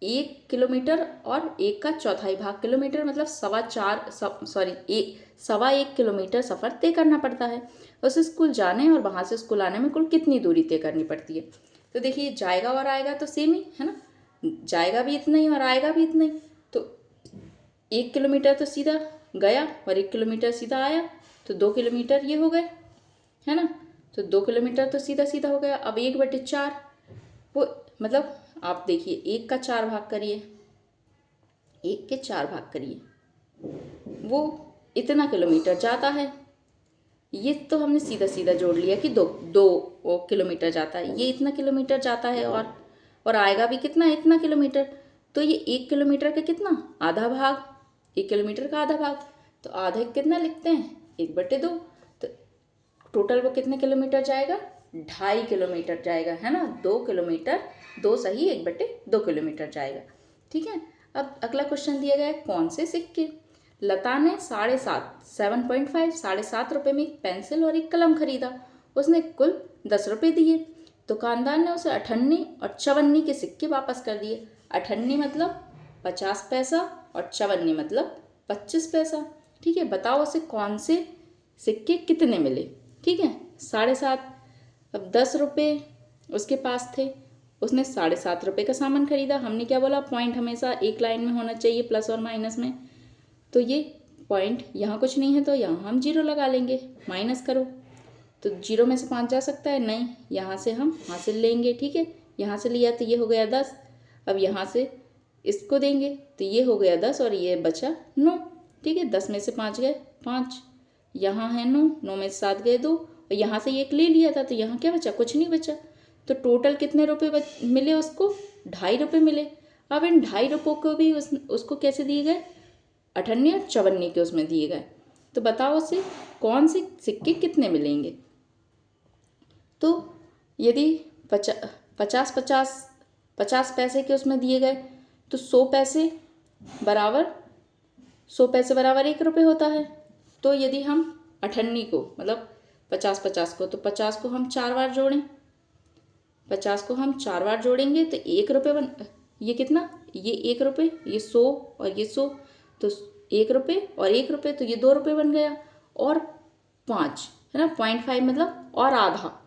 1 किलोमीटर और 1 का चौथाई भाग किलोमीटर मतलब 1.25 किलोमीटर सफ़र तय करना पड़ता है। उस स्कूल जाने और वहाँ से स्कूल आने में कुल कितनी दूरी तय करनी पड़ती है? तो देखिए जाएगा और आएगा तो सेम ही है ना, जाएगा भी इतना ही और आएगा भी इतना ही। तो 1 किलोमीटर तो सीधा गया और 1 किलोमीटर सीधा आया, तो 2 किलोमीटर ये हो गए, है ना। तो 2 किलोमीटर तो सीधा सीधा हो गया। अब 1/4 वो मतलब आप देखिए 1 का 4 भाग करिए, 1 के 4 भाग करिए, वो इतना किलोमीटर जाता है। ये तो हमने सीधा सीधा जोड़ लिया कि दो किलोमीटर जाता है, ये इतना किलोमीटर जाता है और आएगा भी कितना? इतना किलोमीटर। तो ये 1 किलोमीटर का कितना? आधा भाग, 1 किलोमीटर का आधा भाग। तो आधे कितना लिखते हैं? 1/2। तो टोटल वो कितने किलोमीटर जाएगा? 2.5 किलोमीटर जाएगा, है ना। 2 किलोमीटर, 2 सही 1/2 किलोमीटर जाएगा। ठीक है, अब अगला क्वेश्चन दिया गया है कौन से सिक्के? लता ने 7.5 रुपये में एक पेंसिल और एक कलम खरीदा। उसने कुल 10 रुपये दिए। दुकानदार ने उसे 58 और 54 के सिक्के वापस कर दिए। 58 मतलब 50 पैसा और 54 मतलब 25 पैसा। ठीक है, बताओ उसे कौन से सिक्के कितने मिले? ठीक है, 7.5। अब 10 रुपये उसके पास थे, उसने 7.5 रुपये का सामान खरीदा। हमने क्या बोला? पॉइंट हमेशा एक लाइन में होना चाहिए, प्लस और माइनस में। तो ये पॉइंट यहाँ कुछ नहीं है तो यहाँ हम 0 लगा लेंगे। माइनस करो तो 0 में से 5 जा सकता है? नहीं, यहाँ से हम हासिल लेंगे। ठीक है, यहाँ से लिया तो ये हो गया 10। अब यहाँ से इसको देंगे तो ये हो गया 10 और ये बचा 9। ठीक है, 10 में से 5 गए 5, यहाँ है 9, 9 में से 7 गए 2 और यहाँ से 1 ले लिया था तो यहाँ क्या बचा? कुछ नहीं बचा। तो टोटल कितने रुपए मिले उसको? 2.5 रुपये मिले। अब इन 2.5 रुपये को भी उसको कैसे दिए गए? 58 और 54 के उसमें दिए गए। तो बताओ उसे कौन से सिक्के कितने मिलेंगे? तो यदि 50 पैसे के उसमें दिए गए तो 100 पैसे बराबर 1 रुपये होता है। तो यदि हम 58 को मतलब 50 को, तो 50 को हम 4 बार जोड़ें, 50 को हम 4 बार जोड़ेंगे तो 1 रुपये ये कितना? ये 1 रुपये, ये 100 और ये 100, तो 1 रुपये और 1 रुपये तो ये 2 रुपये बन गया। और 5 है ना, 0.5 मतलब और आधा,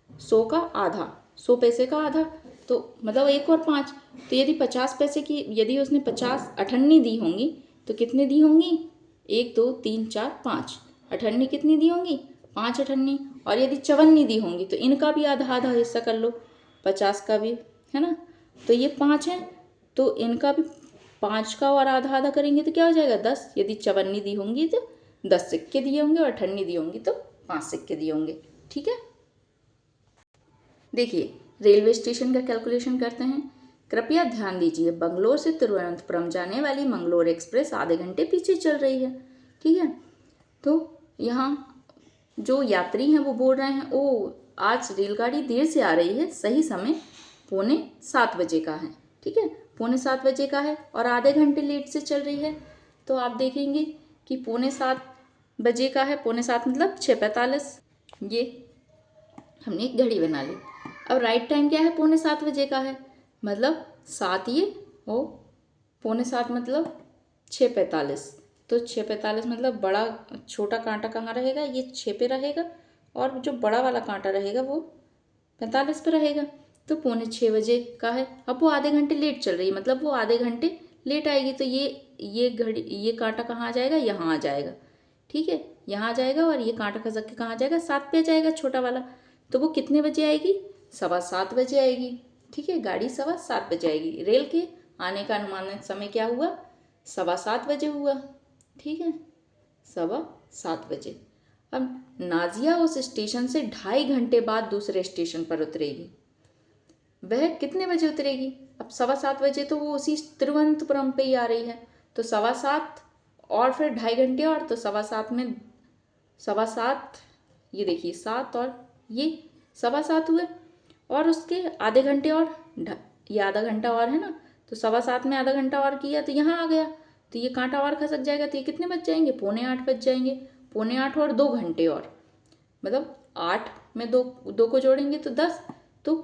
100 का आधा, 100 पैसे का आधा, तो मतलब 1 और 5। तो यदि 50 पैसे की यदि उसने 50 58 दी होंगी तो कितने दी होंगी? 1 2 3 4 5, 58 कितनी दी होंगी? 5 58। और यदि 54 दी होंगी तो इनका भी आधा आधा हिस्सा कर लो, 50 का भी, है ना। तो ये 5 है तो इनका भी 5 का और आधा आधा करेंगे तो क्या हो जाएगा? 10। यदि 54 दी होंगी तो 10 सिक्के दिए होंगे और 58 दी होंगी तो 5 सिक्के दिए होंगे। ठीक है, देखिए रेलवे स्टेशन का कैलकुलेशन करते हैं। कृपया ध्यान दीजिए, बंगलोर से तिरुवनंतपुरम जाने वाली मंगलोर एक्सप्रेस आधे घंटे पीछे चल रही है। ठीक है, तो यहाँ जो यात्री हैं वो बोल रहे हैं ओ आज रेलगाड़ी देर से आ रही है, सही समय 6:45 बजे का है। ठीक है, 6:45 बजे का है और आधे घंटे लेट से चल रही है। तो आप देखेंगे कि 6:45 बजे का है, 6:45 मतलब 6:45। ये हमने एक घड़ी बना ली। अब राइट टाइम क्या है? 6:45 बजे का है, मतलब 7 ये हो 6:45 मतलब 6:45। तो 6:45 मतलब बड़ा छोटा कांटा कहाँ रहेगा? ये 6 पे रहेगा और जो बड़ा वाला कांटा रहेगा वो 45 पे रहेगा। तो 6:45 बजे का है। अब वो आधे घंटे लेट चल रही है, मतलब वो आधे घंटे लेट आएगी। तो ये घड़ी ये कांटा कहाँ आ जाएगा? यहाँ आ जाएगा। ठीक है, यहाँ जाएगा और ये कांटा खसक के कहाँ जाएगा, 7 पे जाएगा छोटा वाला। तो वो कितने बजे आएगी, 7:15 बजे आएगी। ठीक है, गाड़ी 7:15 बजे आएगी। रेल के आने का अनुमानित समय क्या हुआ, 7:15 बजे हुआ। ठीक है, 7:15 बजे। अब नाजिया उस स्टेशन से 2.5 घंटे बाद दूसरे स्टेशन पर उतरेगी। वह कितने बजे उतरेगी, अब 7:15 बजे तो वो उसी तिरुवनंतपुरम पे ही आ रही है, तो 7:15 और फिर 2.5 घंटे और, तो 7:15 में 7:15, ये देखिए 7 और ये 7:15 हुए, और उसके आधे घंटे और, ये आधा घंटा और है ना, तो 7:15 में आधा घंटा और किया तो यहाँ आ गया, तो ये कांटा और खसक जाएगा, तो ये कितने बज जाएंगे, 7:45 बज जाएंगे। 7:45 और 2 घंटे और, मतलब 8 में दो को जोड़ेंगे तो 10, तो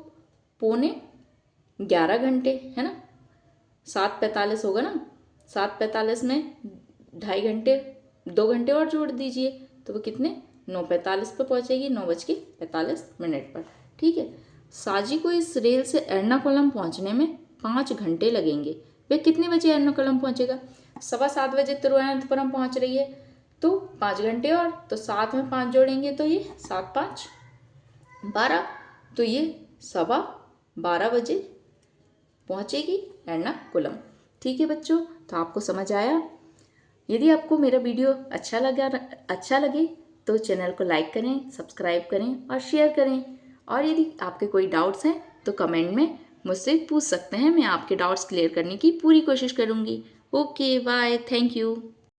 11:15 घंटे है ना। 7:45 होगा ना, 7:45 में 2.5 घंटे, 2 घंटे और जोड़ दीजिए, तो वो कितने, 9:45 पर पहुंचेगी, 9:45 पर। ठीक है, साजी को इस रेल से एर्नाकुलम पहुंचने में 5 घंटे लगेंगे। वे कितने बजे एर्नाकुलम पहुंचेगा, 7:15 बजे तिरुवनंतपुरम पहुंच रही है, तो 5 घंटे और, तो 7 में 5 जोड़ेंगे तो ये 7 5 12, तो ये 12:15 बजे पहुंचेगी एर्नाकुलम। ठीक है बच्चों, तो आपको समझ आया। यदि आपको मेरा वीडियो अच्छा लगे तो चैनल को लाइक करें, सब्सक्राइब करें और शेयर करें। और यदि आपके कोई डाउट्स हैं तो कमेंट में मुझसे पूछ सकते हैं, मैं आपके डाउट्स क्लियर करने की पूरी कोशिश करूँगी। Okay bye, thank you.